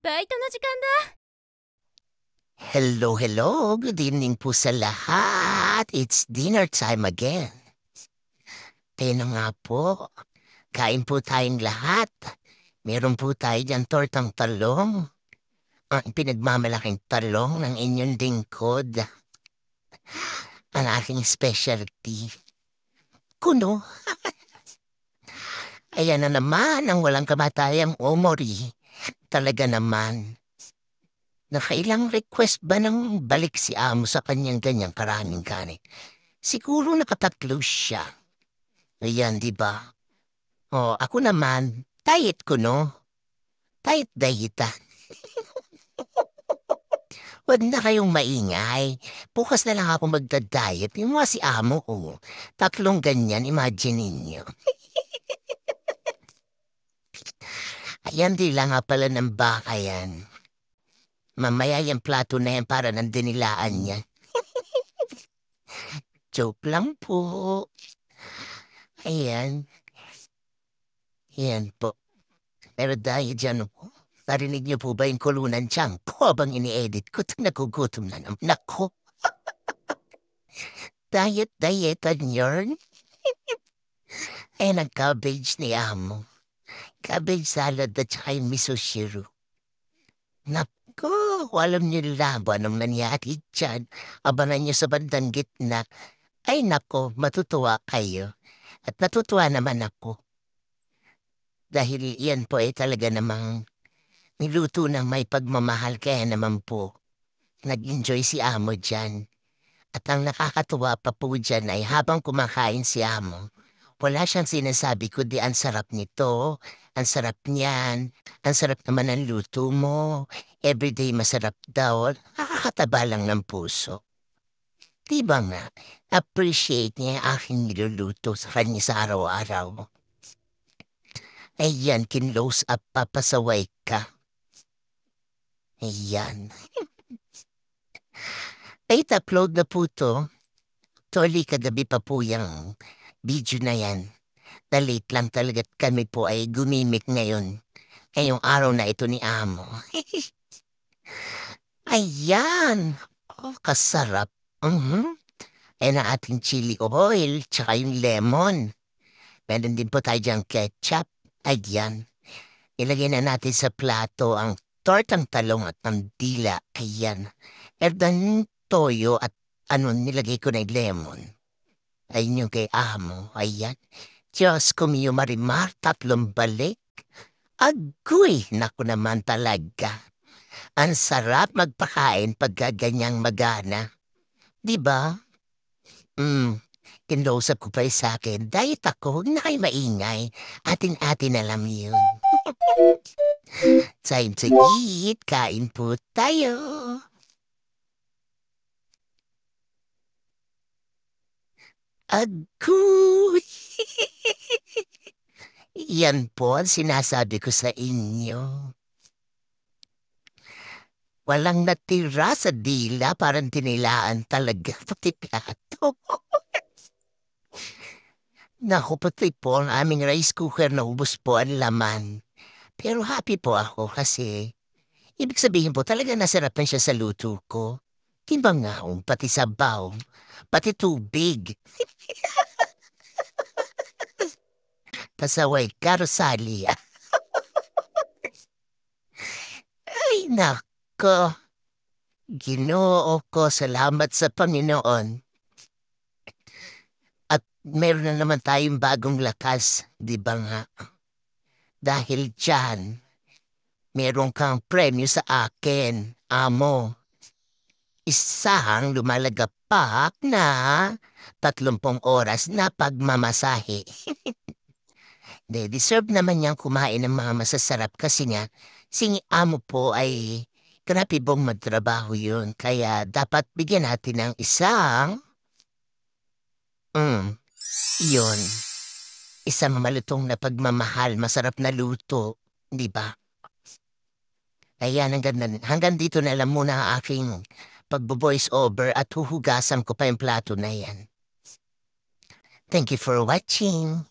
バイトの時間だ。Hello, hello. Good evening po sa lahat. It's dinner time again. Tayo na nga po. Kain po tayong lahat. Meron po tayo dyan tortang talong. Ang pinagmamalaking talong ng inyong lingkod. Ang aking specialty. Kuno. Ayan na naman ang walang kamatayang omori. Talaga naman. Nakailang request ba ng balik si Amo sa kanyang ganyang karaming kanin? Siguro nakatatlo siya. Ayan, di ba? Oh, ako naman, diet ko, no? Diet. Huwag na kayong maingay. Bukas na lang ako magda-diet. Yung mga si amo ko. Tatlong ganyan, imagine ninyo. Ayan, di lang nga pala ng baka yan. Mamaya yung plato na yan para ng dinilaan niya. Joke lang po. Ayan. Ayan po. Pero dahil dyan po, narinig niyo po ba yung kulunan tiyang po habang ini-edit ko? Nagugutom na naman. Nako, dietan yarn. Eh, nag-cabbage ni Amo. Cabbage salad at saka yung miso shiru. Nako, alam niyo labo anong nangyari dyan. Abangan niyo sa bandang gitna. Ay nako, matutuwa kayo. At natutuwa naman ako. Dahil yan po ay talaga namang niluto ng may pagmamahal kaya naman po. Nag-enjoy si Amo dyan. At ang nakakatuwa pa po dyan ay habang kumakain si Amo, wala siyang sinasabi kundi ang sarap nito, ang sarap niyan, ang sarap naman ng luto mo, everyday masarap daw, nakakataba lang ng puso. Di ba nga, appreciate niya ang aking niluluto sa kanya sa araw-araw. Ayan, kinlose up papasaway ka. Ayan. Ay, upload na po to. Actually, kagabi pa po yung video na yan. Na-late lang talaga't kami po ay gumimik ngayon. Ngayong araw na ito ni Amo. Ayan! Oh, kasarap. Ayan ang ating chili oil, tsaka yung lemon. Meron din po tayo diyang ketchup. Ayan. Ilagay na natin sa plato ang tortang talong at ng dila. Ayan. Meron toyo at nilagay ko na yung lemon. Ayun yung kay Amo. Ayan. Diyos ko miyo marimar, tatlong balik. Agoy, naku naman talaga. Ang sarap magpakain pagka ganyang magana. Di ba? Kinlosap ko pa sa akin. Diet ako, huwag na kayo maingay. Atin-atin alam yun. Time to eat. Kain po tayo. Agoy! Yan po ang sinasabi ko sa inyo. Walang natira sa dila, parang tinilaan talaga, pati plato. Naku, pati po ang aming rice cooker na ubos po ang laman. Pero happy po ako kasi ibig sabihin po talaga nasarapan siya sa luto ko. Timbang nga pati sabaw, pati tubig. Pasaway ka, Rosalia. Ay, nako. Ginoo ko, salamat sa Panginoon. At meron na naman tayong bagong lakas, di ba nga? Dahil dyan, meron kang premyo sa akin, Amo. Isang lumalagapak na 30 oras na pagmamasahe. Deserve naman niyang kumain ng mga masasarap kasi nga, si Amo po ay grabe pong magtrabaho yun. Kaya dapat bigyan natin ng isang, yun, isang malutong na pagmamahal, masarap na luto, di ba? Ayan, hanggang dito na lang muna ang aking pagbo-voice over at huhugasan ko pa yung plato na yan. Thank you for watching.